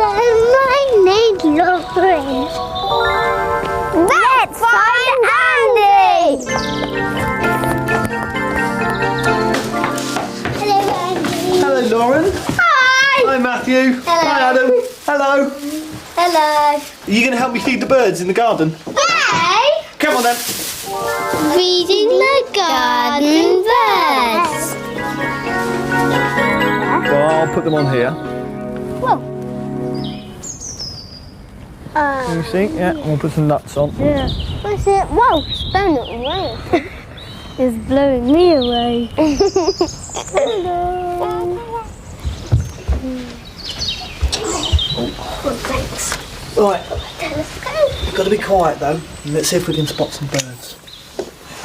Hello, my name's Lauren. Let's find Andy! Hello, Andy. Hello, Lauren. Hi! Hi, Matthew. Hello. Hi, Adam. Hello. Hello. Are you going to help me feed the birds in the garden? Hey! Come on, then. Feeding the garden birds. Well, I'll put them on here. Whoa. Can you see? Yeah, we'll put some nuts on. Yeah. What's it? Whoa, it's blowing it away. It's blowing me away. Hello. Oh, thanks. Right, Let's go. got to be quiet though. And let's see if we can spot some birds.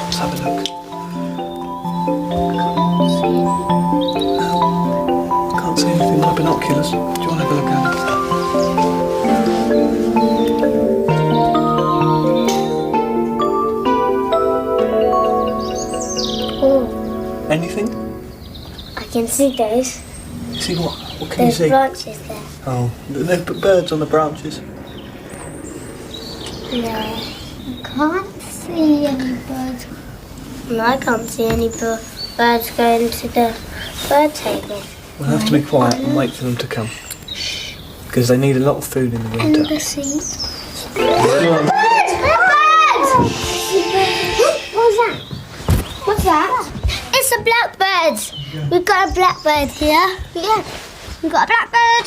Let's have a look. Can't see anything with my binoculars. Do you want to have a look at it? Oh, Anything? I can see those. You see what? What can There's you see? branches there. Oh, they've put birds on the branches. No, I can't see any birds. No, I can't see any birds going to the bird table. We'll have to be quiet and wait for them to come. Because they need a lot of food in the And winter. the seeds. Birds! Birds! What's that? What's that? It's a blackbird. We've got a blackbird here. Yeah, we've got a blackbird.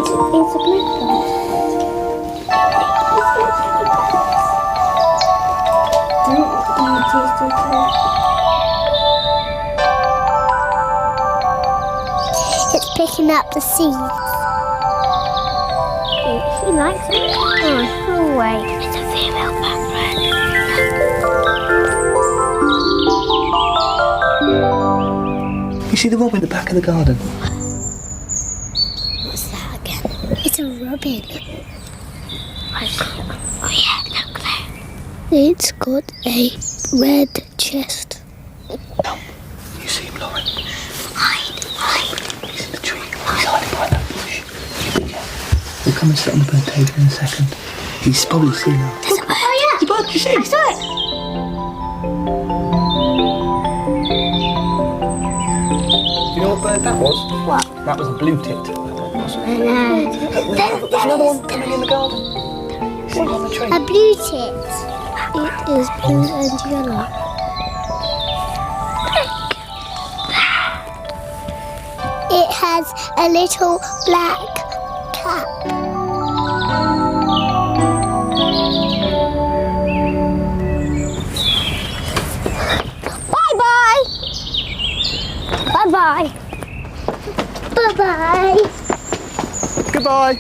It's a blackbird. It's picking up the seeds. She likes it. Oh, no way. It's a female blackbird. You see the robin at the back of the garden? What's that again? It's a robin. Oh yeah, look there. It's got a red chest. Come. You see him, Lauren? Hide. He's in the tree. He's hiding behind that bush. Yeah. We'll come and sit on the bird table in a second. He's probably seen us. There's a bird. Oh yeah. There's a bird, you see? I saw it. Do you know what bird that was? What? That was a blue tit. I know. There's another one coming in the garden. Sitting on the tree. A blue tit. It is blue and yellow. It has a little black cap. Bye-bye. Bye-bye. Bye-bye. Goodbye.